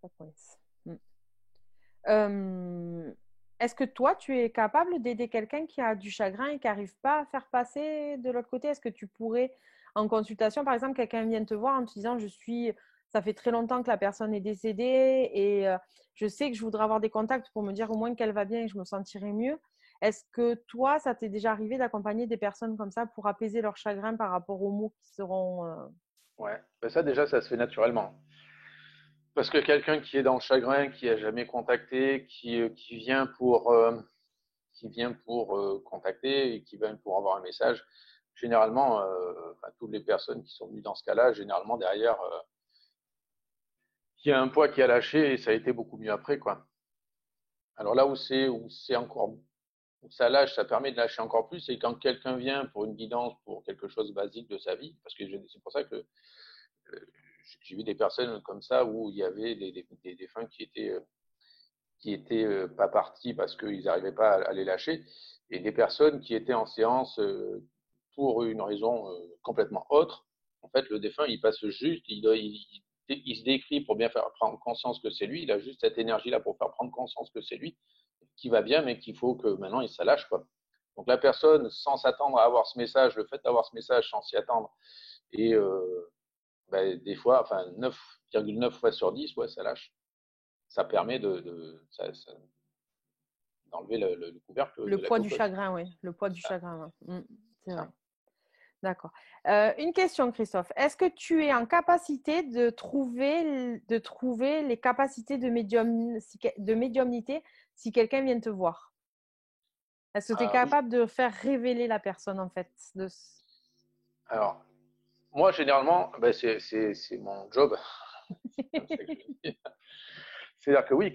Ça coince. Est-ce que toi, tu es capable d'aider quelqu'un qui a du chagrin et qui n'arrive pas à faire passer de l'autre côté? Est-ce que tu pourrais, en consultation, par exemple, quelqu'un vient te voir en te disant, ça fait très longtemps que la personne est décédée et je sais que je voudrais avoir des contacts pour me dire au moins qu'elle va bien et que je me sentirai mieux. Est-ce que toi, ça t'est déjà arrivé d'accompagner des personnes comme ça pour apaiser leur chagrin par rapport aux mots qui seront… Ouais. Ben ça déjà, ça se fait naturellement. Parce que quelqu'un qui est dans le chagrin, qui a jamais contacté, qui vient pour contacter et qui vient pour avoir un message, généralement, enfin, toutes les personnes qui sont venues dans ce cas-là, généralement derrière, il y a un poids qui a lâché et ça a été beaucoup mieux après, quoi. Alors là où c'est encore où ça lâche, ça permet de lâcher encore plus, c'est quand quelqu'un vient pour une guidance, pour quelque chose basique de sa vie, parce que c'est pour ça que j'ai vu des personnes comme ça où il y avait des défunts qui étaient pas partis parce qu'ils n'arrivaient pas à les lâcher, et des personnes qui étaient en séance pour une raison complètement autre. En fait, le défunt, il passe juste, il se décrit pour bien faire prendre conscience que c'est lui, il a juste cette énergie-là pour faire prendre conscience que c'est lui, qui va bien, mais qu'il faut que maintenant il se lâche, quoi. Donc la personne, sans s'attendre à avoir ce message, le fait d'avoir ce message sans s'y attendre, et ben, des fois, enfin 9,9 fois sur 10, ouais, ça lâche. Ça permet d'enlever le couvercle Le de la poids du cocotte. chagrin, oui. Le poids du Ça, chagrin, ouais. C'est vrai. ça. D'accord. Une question, Christophe. Est-ce que tu es en capacité de trouver les capacités de médiumnité si quelqu'un vient te voir? Est-ce que tu es Oui. capable de faire révéler la personne, en fait Alors, moi, généralement, ben, c'est mon job. C'est-à-dire que oui,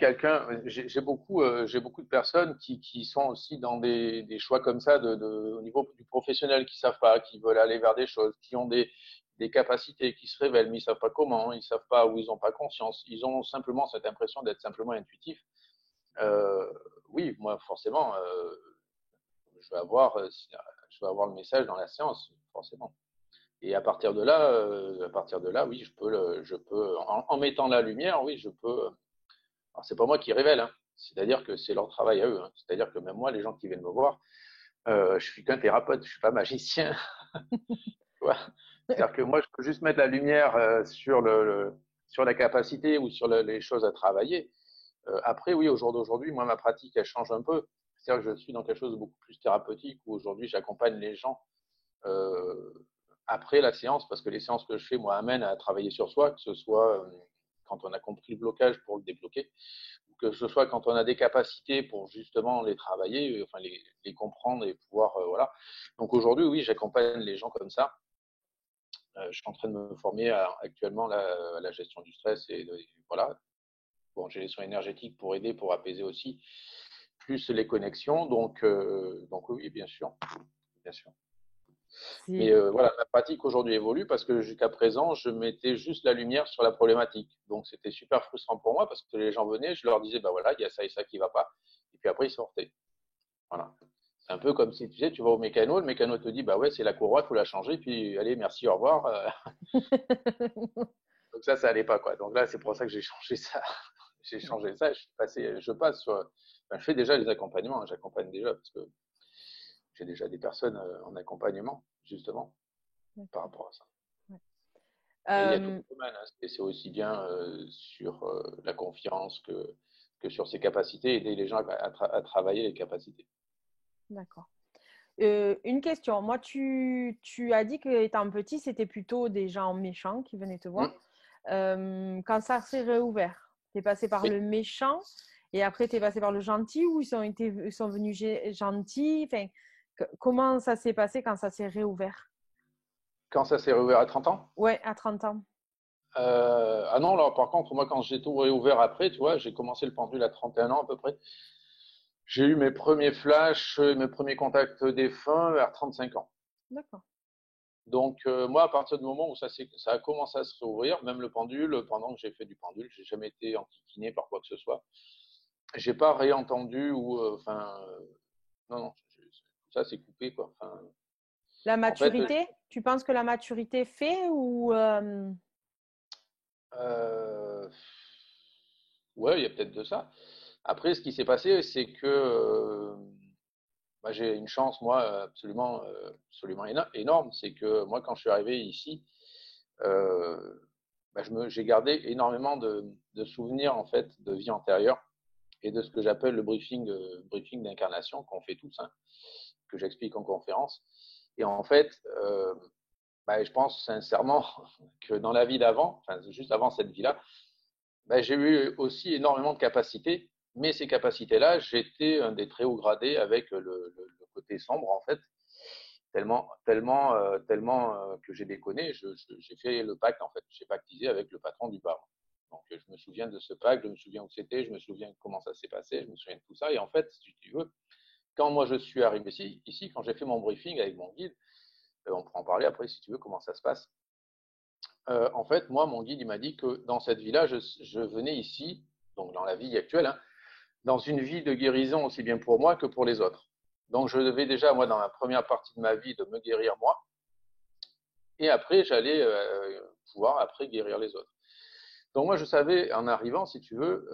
j'ai beaucoup de personnes qui sont aussi dans des choix comme ça au niveau du professionnel, qui savent pas, qui veulent aller vers des choses, qui ont des capacités, qui se révèlent, mais ils savent pas comment, ils savent pas où, ils ont pas conscience. Ils ont simplement cette impression d'être simplement intuitifs. Euh, oui, moi, forcément, je vais avoir, euh, je vais avoir le message dans la séance, forcément. Et à partir de là, oui, je peux, en mettant la lumière, oui, je peux. Alors, c'est pas moi qui révèle, hein. C'est-à-dire que c'est leur travail à eux, hein. C'est-à-dire que même moi, les gens qui viennent me voir, je suis qu'un thérapeute, je suis pas magicien. C'est-à-dire que moi, je peux juste mettre la lumière sur la capacité ou sur les choses à travailler. Après, oui, au jour d'aujourd'hui, moi, ma pratique, elle change un peu. C'est-à-dire que je suis dans quelque chose de beaucoup plus thérapeutique où aujourd'hui, j'accompagne les gens euh, après la séance, parce que les séances que je fais, moi, amènent à travailler sur soi, que ce soit quand on a compris le blocage pour le débloquer, ou que ce soit quand on a des capacités pour justement les travailler, enfin les comprendre et pouvoir, voilà. Donc aujourd'hui, oui, j'accompagne les gens comme ça. Je suis en train de me former actuellement à la gestion du stress voilà. Bon, j'ai les soins énergétiques pour aider, pour apaiser aussi, plus les connexions. Donc oui, bien sûr, bien sûr. Mais C'est voilà, ma pratique aujourd'hui évolue parce que jusqu'à présent, je mettais juste la lumière sur la problématique. Donc c'était super frustrant pour moi parce que les gens venaient, je leur disais, bah voilà, il y a ça et ça qui va pas. Et puis après, ils sortaient. Voilà. C'est un peu comme si tu sais, tu vas au mécano, le mécano te dit, bah ouais, c'est la courroie, il faut la changer, puis allez, merci, au revoir. Donc ça allait pas, quoi. Donc là, c'est pour ça que j'ai changé ça. J'ai changé ça, je passe sur, enfin, je fais déjà les accompagnements, hein. J'accompagne déjà parce que j'ai déjà des personnes en accompagnement, justement, par rapport à ça. Et il y a tout Euh, le domaine, hein. C'est aussi bien sur la confiance que sur ses capacités, aider les gens à travailler les capacités. d'accord. Une question. Moi, tu as dit que étant petit, c'était plutôt des gens méchants qui venaient te Mmh. voir. Quand ça s'est réouvert, tu es passé par Oui. le méchant et après tu es passé par le gentil ou ils sont venus gentils. Enfin, comment ça s'est passé quand ça s'est réouvert? Quand ça s'est réouvert à 30 ans? Ouais, à 30 ans. Ah non, alors par contre, moi, quand j'ai tout réouvert après, tu vois, j'ai commencé le pendule à 31 ans à peu près. J'ai eu mes premiers flashs, mes premiers contacts défunts vers 35 ans. D'accord. Donc, moi, à partir du moment où ça a commencé à se réouvrir, même le pendule, pendant que j'ai fait du pendule, j'ai jamais été enquiquiné par quoi que ce soit. J'ai pas réentendu ou, enfin, non, non, tout ça c'est coupé, quoi. Enfin, La en fait, maturité, tu penses que la maturité fait ou euh, ouais, il y a peut-être de ça. Après, ce qui s'est passé, c'est que bah, j'ai une chance, moi, absolument énorme. C'est que moi, quand je suis arrivé ici, euh, bah, j'ai gardé énormément de souvenirs, en fait, de vie antérieure et de ce que j'appelle le briefing d'incarnation qu'on fait tous, hein, que j'explique en conférence. Et en fait, bah, je pense sincèrement que dans la vie d'avant, enfin, juste avant cette vie-là, bah, j'ai eu aussi énormément de capacités, mais ces capacités-là, j'étais un des très hauts gradés avec le côté sombre, en fait, tellement que j'ai déconné, j'ai fait le pacte, en fait, j'ai pactisé avec le patron du bar. Donc, je me souviens de ce pacte, je me souviens où c'était, je me souviens comment ça s'est passé, je me souviens de tout ça. Et en fait, si tu veux, quand moi je suis arrivé ici quand j'ai fait mon briefing avec mon guide, on pourra en parler après si tu veux, comment ça se passe. En fait, moi, mon guide, il m'a dit que dans cette vie-là, je venais ici, donc dans la vie actuelle, hein, dans une vie de guérison aussi bien pour moi que pour les autres. Donc, je devais déjà, moi, dans la première partie de ma vie, de me guérir moi, et après, j'allais pouvoir après guérir les autres. Donc, moi, je savais, en arrivant, si tu veux,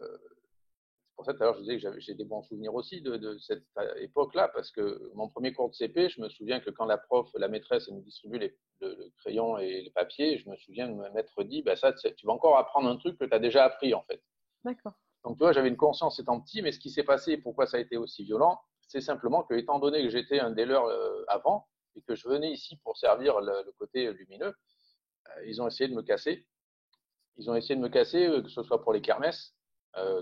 c'est pour ça tout à l'heure, je disais que j'ai des bons souvenirs aussi de cette époque-là, parce que mon premier cours de CP, je me souviens que quand la prof, la maîtresse, elle nous distribuait le crayon et les papiers, je me souviens de m'être dit, bah ça, tu vas encore apprendre un truc que tu as déjà appris, en fait. D'accord. Donc, tu vois, j'avais une conscience étant petit, mais ce qui s'est passé, pourquoi ça a été aussi violent, c'est simplement que, étant donné que j'étais un des leurs avant, et que je venais ici pour servir le côté lumineux, ils ont essayé de me casser. Ils ont essayé de me casser, que ce soit pour les kermesses,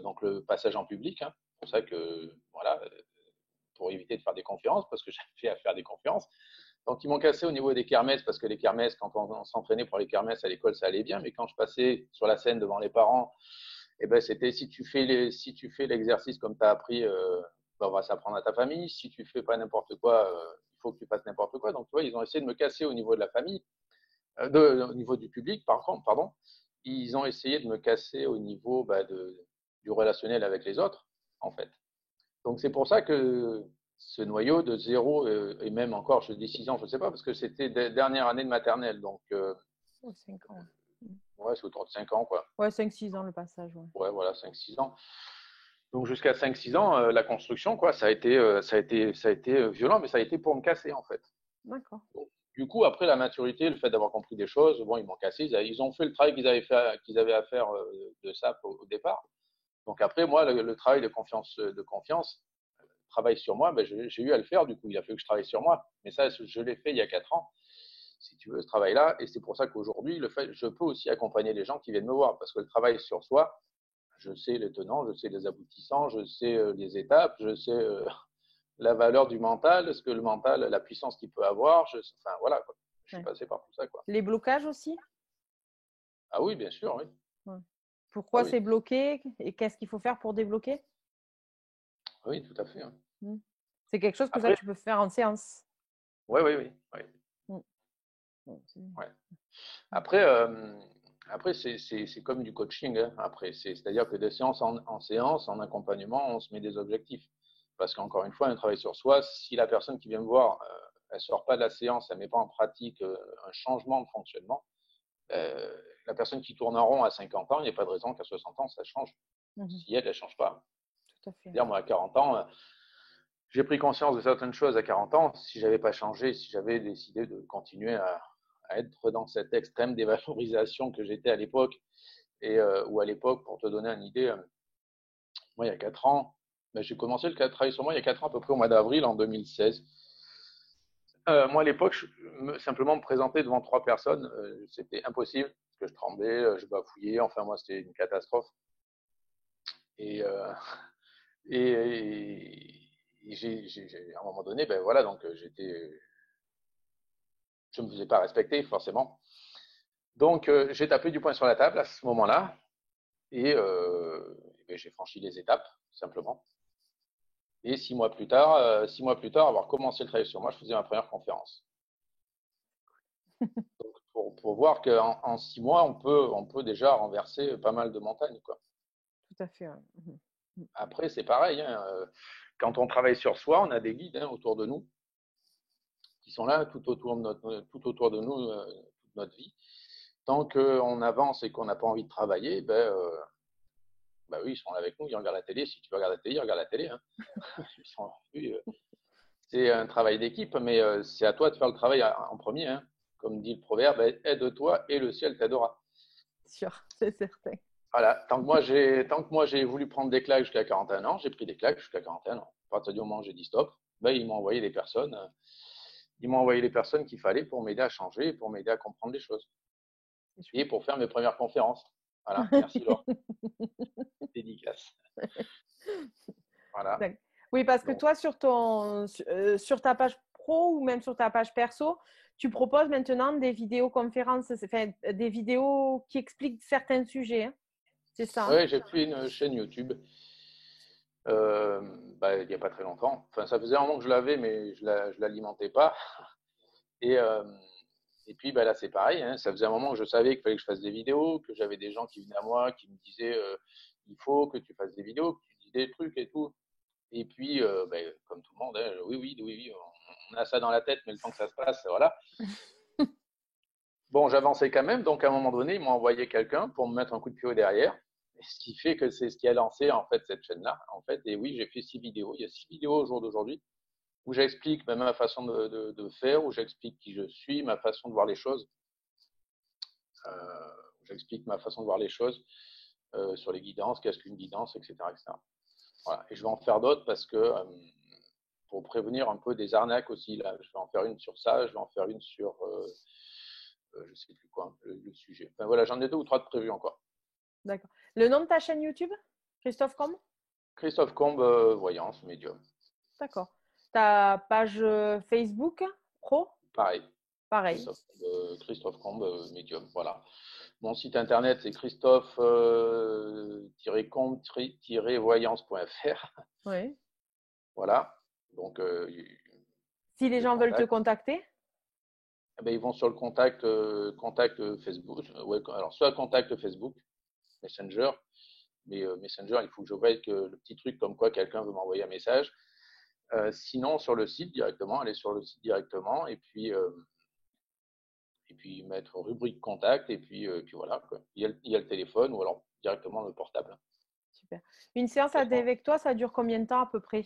donc le passage en public, hein, pour ça que, voilà, pour éviter de faire des conférences, parce que j'avais fait à faire des conférences. Donc, ils m'ont cassé au niveau des kermesses, parce que les kermesses, quand on s'entraînait pour les kermesses à l'école, ça allait bien, mais quand je passais sur la scène devant les parents, eh ben, c'était si tu fais l'exercice comme tu as appris, ben, on va s'apprendre à ta famille. Si tu fais pas n'importe quoi, il faut que tu fasses n'importe quoi. Donc, tu vois, ils ont essayé de me casser au niveau de la famille, au niveau du public, par contre, pardon. Ils ont essayé de me casser au niveau bah, du relationnel avec les autres, en fait. Donc, c'est pour ça que ce noyau de 0 et même encore, je dis 6 ans, je ne sais pas, parce que c'était dernière année de maternelle. Donc, 5 ans. ouais, c'est autour de 5 ans, quoi. Ouais, 5-6 ans le passage. Ouais. Ouais, voilà, 5-6 ans. Donc jusqu'à 5-6 ans, la construction, quoi, ça a été violent, mais ça a été pour me casser, en fait. D'accord. Donc, du coup, après la maturité, le fait d'avoir compris des choses, bon, ils m'ont cassé, ils ont fait le travail qu'ils avaient à faire de ça au départ. Donc après, moi, le travail de confiance, travail sur moi, ben, j'ai eu à le faire, du coup, il a fallu que je travaille sur moi. Mais ça, je l'ai fait il y a 4 ans, si tu veux, ce travail-là, et c'est pour ça qu'aujourd'hui, je peux aussi accompagner les gens qui viennent me voir, parce que le travail sur soi, je sais les tenants, je sais les aboutissants, je sais les étapes, je sais la valeur du mental, ce que le mental, la puissance qu'il peut avoir. Enfin, voilà, quoi. Je suis Ouais. passé par tout ça, quoi. Les blocages aussi? Ah oui, bien sûr, oui. Ouais. Ah Pourquoi oui, c'est bloqué et qu'est-ce qu'il faut faire pour débloquer? oui, tout à fait. Hein. C'est quelque chose que ça, Après, tu peux faire en séance. oui, oui, oui. Oui. Mm. Ouais. Après, après c'est comme du coaching. Hein. Après, c'est-à-dire que de séance en séance, en accompagnement, on se met des objectifs. Parce qu'encore une fois, un travail sur soi, si la personne qui vient me voir, elle ne sort pas de la séance, elle ne met pas en pratique un changement de fonctionnement, la personne qui tourne en rond à 50 ans, il n'y a pas de raison qu'à 60 ans, ça change. Si elle ne change pas. Tout à fait. C'est-à-dire, moi, à 40 ans, j'ai pris conscience de certaines choses à 40 ans. Si je n'avais pas changé, si j'avais décidé de continuer à être dans cette extrême dévalorisation que j'étais à l'époque, ou à l'époque, pour te donner une idée, moi, il y a 4 ans, ben, j'ai commencé le travail sur moi il y a 4 ans, à peu près au mois d'avril en 2016. Moi, à l'époque, simplement me présenter devant 3 personnes, c'était impossible, parce que je tremblais, je bafouillais, enfin, moi, c'était une catastrophe. Et, à un moment donné, ben voilà, donc je ne me faisais pas respecter, forcément. Donc, j'ai tapé du poing sur la table à ce moment-là, et ben, j'ai franchi les étapes, simplement. Et 6 mois plus tard, avoir commencé le travail sur moi, je faisais ma première conférence. Donc, pour voir qu'en 6 mois, on peut déjà renverser pas mal de montagnes, quoi. Tout à fait. Ouais. Après, c'est pareil, hein, quand on travaille sur soi, on a des guides hein, autour de nous qui sont là tout autour de nous toute notre vie. Tant qu'on avance et qu'on n'a pas envie de travailler, ben, Bah oui, ils sont là avec nous, ils regardent la télé. Si tu veux regarder la télé, ils regardent la télé. Hein. Oui, c'est un travail d'équipe, mais c'est à toi de faire le travail en premier. Hein. Comme dit le proverbe, aide-toi et le ciel t'aidera. Sûr, c'est certain. Voilà, tant que moi j'ai voulu prendre des claques jusqu'à 41 ans, j'ai pris des claques jusqu'à 41 ans. À partir du moment où j'ai dit stop, ben, ils m'ont envoyé les personnes. Ils m'ont envoyé les personnes qu'il fallait pour m'aider à changer, pour m'aider à comprendre les choses et pour faire mes premières conférences. Voilà, merci Laure. Dédicace. Voilà. Oui, parce que Donc, toi, sur ta page pro ou même sur ta page perso, tu proposes maintenant des vidéoconférences, enfin, des vidéos qui expliquent certains sujets. Hein. C'est ça. Hein. ouais, j'ai fait une chaîne YouTube il n'y a pas très longtemps. Enfin, ça faisait un moment que je l'avais, mais je ne l'alimentais pas. Et, euh, et puis là, c'est pareil. Hein, ça faisait un moment que je savais qu'il fallait que je fasse des vidéos, que j'avais des gens qui venaient à moi, qui me disaient il faut que tu fasses des vidéos, que tu dis des trucs et tout. Et puis, comme tout le monde, hein, oui, on a ça dans la tête, mais le temps que ça se passe, voilà. Bon, j'avançais quand même, donc à un moment donné, ils m'ont envoyé quelqu'un pour me mettre un coup de pied au derrière. Et ce qui fait que c'est ce qui a lancé en fait cette chaîne-là. En fait, et oui, j'ai fait 6 vidéos. Il y a 6 vidéos au jour d'aujourd'hui où j'explique ma façon de faire, où j'explique qui je suis, ma façon de voir les choses. J'explique ma façon de voir les choses sur les guidances, qu'est-ce qu'une guidance, etc., etc. Voilà. Et je vais en faire d'autres parce que pour prévenir un peu des arnaques aussi. Là, je vais en faire une sur ça, je vais en faire une sur je sais plus quoi, le sujet. Enfin voilà, j'en ai 2 ou 3 de prévus encore. D'accord. Le nom de ta chaîne YouTube, Christophe Combe? Christophe Combe, Voyance, Médium. D'accord. Ta page Facebook pro? Pareil. Pareil. Christophe Combe, Médium. Voilà. Mon site internet, c'est christophe-combe-voyance.fr. Oui. Voilà. Donc, Si les le gens veulent te contact. contacter? Eh ben, ils vont sur le contact Facebook. Ouais, alors, soit contact Facebook, Messenger, mais Messenger, il faut que je voie que le petit truc comme quoi quelqu'un veut m'envoyer un message. Sinon, sur le site directement, aller sur le site directement et puis mettre rubrique contact puis voilà. Quoi. Il y a le téléphone ou alors directement le portable. Super. Une séance avec toi, ça dure combien de temps à peu près?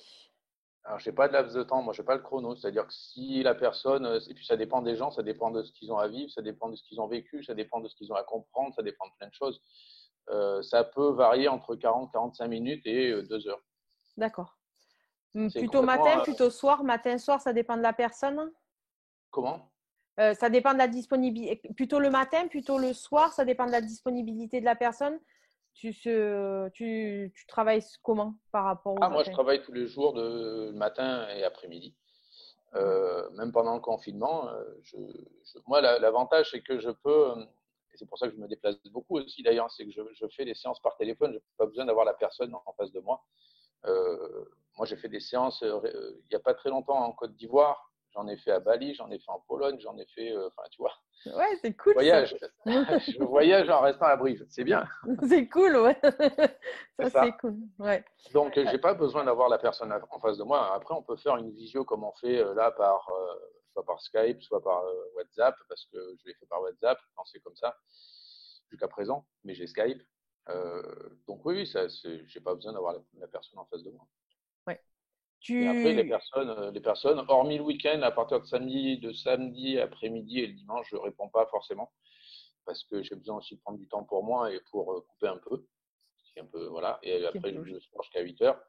Alors, je n'ai pas de laps de temps, moi, je n'ai pas le chrono. C'est-à-dire que si la personne, et puis ça dépend des gens, ça dépend de ce qu'ils ont à vivre, ça dépend de ce qu'ils ont vécu, ça dépend de ce qu'ils ont à comprendre, ça dépend de plein de choses. Ça peut varier entre 40-45 minutes et 2 heures. D'accord. C'est Plutôt matin, complètement. plutôt soir, matin, soir, ça dépend de la personne? Comment? Ça dépend de la disponibilité. Plutôt le matin, plutôt le soir, ça dépend de la disponibilité de la personne. Tu travailles comment par rapport au Ah, moi, je matin? travaille tous les jours de matin et après-midi. Même pendant le confinement, moi, l'avantage, c'est que je peux, et c'est pour ça que je me déplace beaucoup aussi d'ailleurs, c'est que je fais des séances par téléphone, je n'ai pas besoin d'avoir la personne en face de moi. Moi, j'ai fait des séances il n'y a pas très longtemps en Côte d'Ivoire, j'en ai fait à Bali, j'en ai fait en Pologne, j'en ai fait, enfin, tu vois, Ouais, c'est cool ça. voyage, je voyage en restant à Brive, c'est bien, C'est cool, ouais. c'est Ça, c'est ça. cool. Ouais. Donc, j'ai pas besoin d'avoir la personne en face de moi. Après, on peut faire une visio comme on fait là soit par Skype, soit par WhatsApp, parce que je l'ai fait par WhatsApp quand c'est comme ça jusqu'à présent, mais j'ai Skype. Donc oui, j'ai pas besoin d'avoir la personne en face de moi. Ouais. Mais après, Tu... les personnes, hormis le week-end, à partir de samedi après-midi et le dimanche, je réponds pas forcément parce que j'ai besoin aussi de prendre du temps pour moi et pour couper un peu. Un peu, voilà. Et après, le soir jusqu'à 8 heures.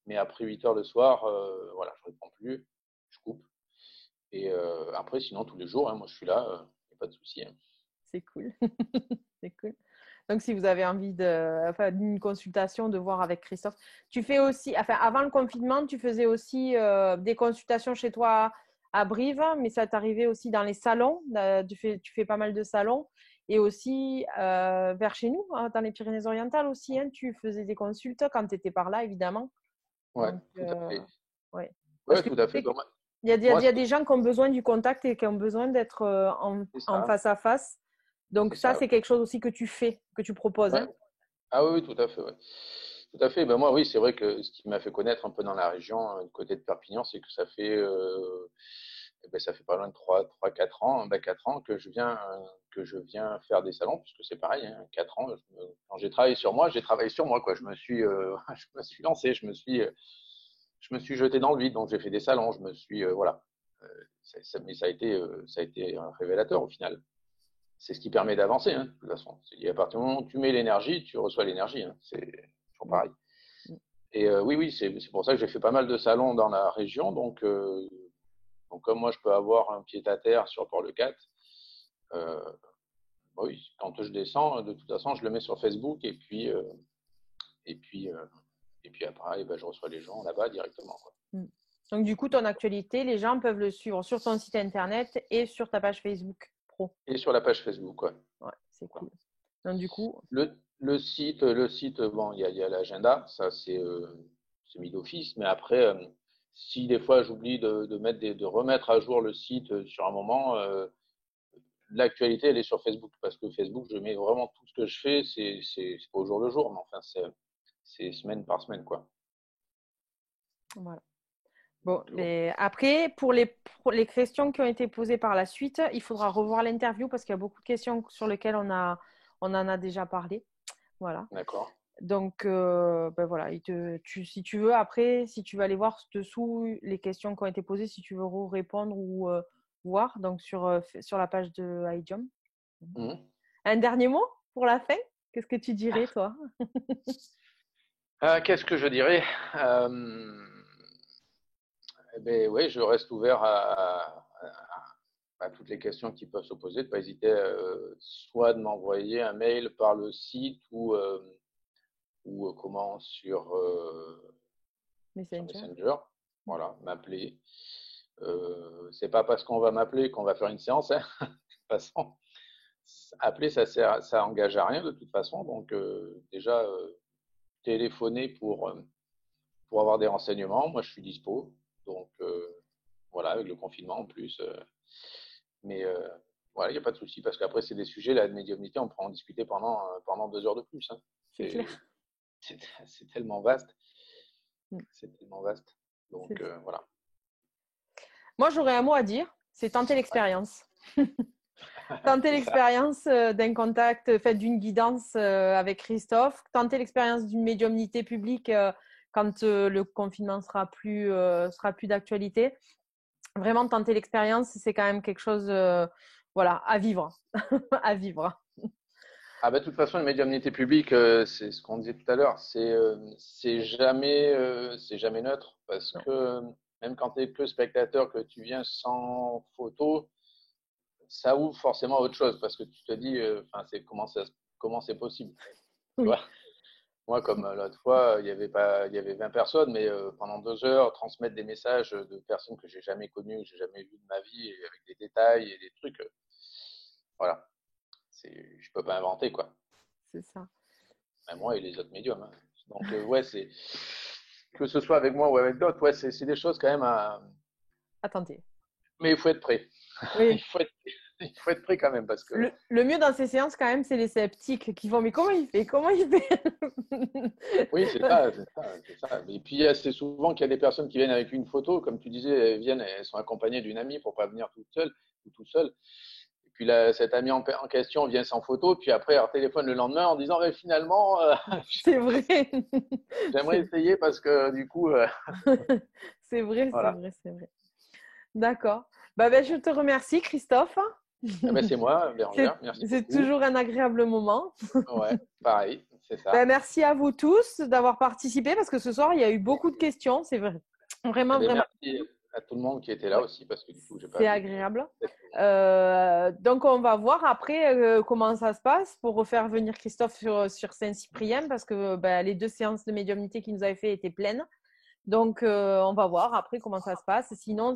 Mais après 8 heures le soir, voilà, je ne réponds plus, je coupe. Et après, sinon, tous les jours, hein, moi, je suis là, il n'y a pas de souci. Hein. C'est cool. C'est cool. Donc, si vous avez envie d'une consultation, de voir avec Christophe, tu fais aussi, enfin, avant le confinement, tu faisais aussi des consultations chez toi à Brive, mais ça t'arrivait aussi dans les salons. Tu fais pas mal de salons. Et aussi vers chez nous, hein, dans les Pyrénées-Orientales aussi, hein, tu faisais des consultes quand tu étais par là, évidemment. Ouais, Donc, tout à fait. ouais. Parce Ouais, que tout à fait. il y Moi, a des gens qui ont besoin du contact et qui ont besoin d'être c'est en ça. face à face. Donc, C'est ça, ça. c'est quelque chose aussi que tu fais, que tu proposes. Ouais. Hein. Ah oui, tout à fait. Ouais. Tout à fait. Ben moi, oui, c'est vrai que ce qui m'a fait connaître un peu dans la région, du côté de Perpignan, c'est que ça fait ben, ça fait pas loin de 4 ans, 4 ans que je viens faire des salons, puisque c'est pareil, hein, 4 ans. Quand j'ai travaillé sur moi, j'ai travaillé sur moi, quoi. Je me suis, je me suis lancé, je me suis jeté dans le vide, donc j'ai fait des salons, je me suis, voilà. Mais ça a été un révélateur au final. C'est ce qui permet d'avancer, hein, de toute façon. À partir du moment où tu mets l'énergie, tu reçois l'énergie, hein. C'est toujours pareil. Et oui, c'est pour ça que j'ai fait pas mal de salons dans la région. Donc comme moi, je peux avoir un pied-à-terre sur Port-le-Cat, euh, oui, quand je descends, de toute façon, je le mets sur Facebook et puis, euh, et puis après, ben, je reçois les gens là-bas directement, quoi. Donc, du coup, ton actualité, les gens peuvent le suivre sur ton site internet et sur ta page Facebook pro. Et sur la page Facebook, ouais. Ouais, c'est cool. Donc, du coup, le site, bon, il y a l'agenda, ça c'est mis d'office, mais après, si des fois j'oublie de remettre à jour le site sur un moment, l'actualité elle est sur Facebook parce que Facebook, je mets vraiment tout ce que je fais, c'est pas au jour le jour, mais enfin c'est semaine par semaine, quoi. voilà. Bon, Donc, mais après, pour les questions qui ont été posées par la suite, il faudra revoir l'interview parce qu'il y a beaucoup de questions sur lesquelles on en a déjà parlé. Voilà. d'accord. Donc, ben voilà, si tu veux, après, si tu veux aller voir dessous les questions qui ont été posées, si tu veux répondre ou voir, donc sur la page de iJob. Mhm. Un dernier mot pour la fin? Qu'est-ce que tu dirais, toi? Qu'est-ce que je dirais? Eh ben, oui, je reste ouvert à toutes les questions qui peuvent se poser. De pas hésiter soit de m'envoyer un mail par le site ou comment sur Messenger. Messenger. Voilà, m'appeler. C'est pas parce qu'on va m'appeler qu'on va faire une séance, hein. De toute façon, appeler, ça engage à rien de toute façon. Donc déjà, téléphoner pour avoir des renseignements. Moi, je suis dispo. Donc voilà, avec le confinement en plus. Mais voilà, il n'y a pas de souci parce qu'après, c'est des sujets, la médiumnité, on pourra en discuter pendant 2 heures de plus, hein. C'est clair. C'est tellement vaste. Mm. C'est tellement vaste. Donc voilà. Moi, j'aurais un mot à dire, c'est tenter l'expérience. Tenter C'est ça. l'expérience d'un contact, fait d'une guidance avec Christophe, tenter l'expérience d'une médiumnité publique quand le confinement sera plus d'actualité. Vraiment, tenter l'expérience, c'est quand même quelque chose voilà, à vivre. À vivre. Ah bah, de toute façon, une médiumnité publique, c'est ce qu'on disait tout à l'heure, c'est jamais neutre parce Non. que même quand tu es que spectateur, que tu viens sans photo, ça ouvre forcément à autre chose parce que tu te dis, enfin, comment c'est possible, tu Oui, vois? Moi, comme l'autre fois, il y avait 20 personnes, mais pendant 2 heures, transmettre des messages de personnes que j'ai jamais connues, que j'ai jamais vues de ma vie, et avec des détails et des trucs, voilà, je peux pas inventer, quoi. c'est ça. Même moi et les autres médiums, hein. Donc, ouais, que ce soit avec moi ou avec d'autres, ouais, c'est des choses quand même à. À tenter. Mais il faut être prêt. Oui. il faut être, il faut être prêt quand même parce que. Le mieux dans ces séances, quand même, c'est les sceptiques qui vont, mais comment il fait? Comment il fait? Oui, c'est ça. Et puis, c'est souvent qu'il y a des personnes qui viennent avec une photo, comme tu disais, elles sont accompagnées d'une amie pour pas venir toute seule ou tout seul. Et puis là, cet ami en question vient sans photo, puis après, elle téléphone le lendemain en disant, mais finalement, C'est vrai. j'aimerais essayer parce que du coup, C'est vrai, c'est voilà. vrai, c'est vrai. D'accord. Ben, je te remercie, Christophe. Eh ben, c'est moi, Bérangère. Merci C'est beaucoup. toujours un agréable moment. Ouais, pareil, c'est Ben, ça. merci à vous tous d'avoir participé parce que ce soir, il y a eu beaucoup de questions. C'est vrai. Eh Vraiment, ben, vraiment. merci à tout le monde qui était là Ouais, aussi parce que du coup, j'ai pas c'est vu agréable. peut-être tout le monde. Donc, on va voir après comment ça se passe pour refaire venir Christophe sur Saint-Cyprien parce que ben, les 2 séances de médiumnité qu'il nous avait fait étaient pleines. Donc, on va voir après comment ça se passe. Sinon,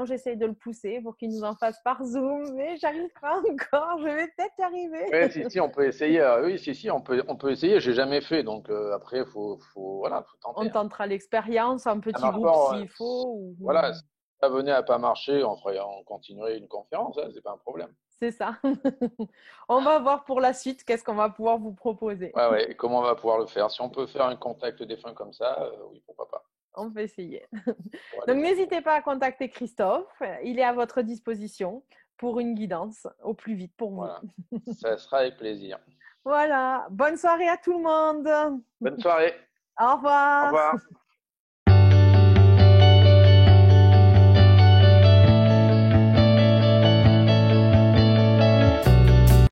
j'essaye de le pousser pour qu'il nous en fasse par Zoom, mais j'arrive pas encore. Je vais peut-être y arriver. Ouais, si, on peut essayer. Oui, si, on peut essayer. J'ai jamais fait, donc après, voilà, faut On tenter, hein. tentera l'expérience en Ça petit marche groupe pas. s'il faut. Voilà, si ça venait à pas marcher, on continuerait une conférence, hein, c'est pas un problème. C'est ça. On va voir pour la suite qu'est-ce qu'on va pouvoir vous proposer. Ouais, ouais. Et comment on va pouvoir le faire? Si on peut faire un contact défunt comme ça, oui, pourquoi pas. On peut essayer. Pour Donc, aller sur- n'hésitez pas à contacter Christophe. Il est à votre disposition pour une guidance au plus vite pour vous. Voilà, ça sera avec plaisir. Voilà. Bonne soirée à tout le monde. Bonne soirée. Au Au revoir. revoir.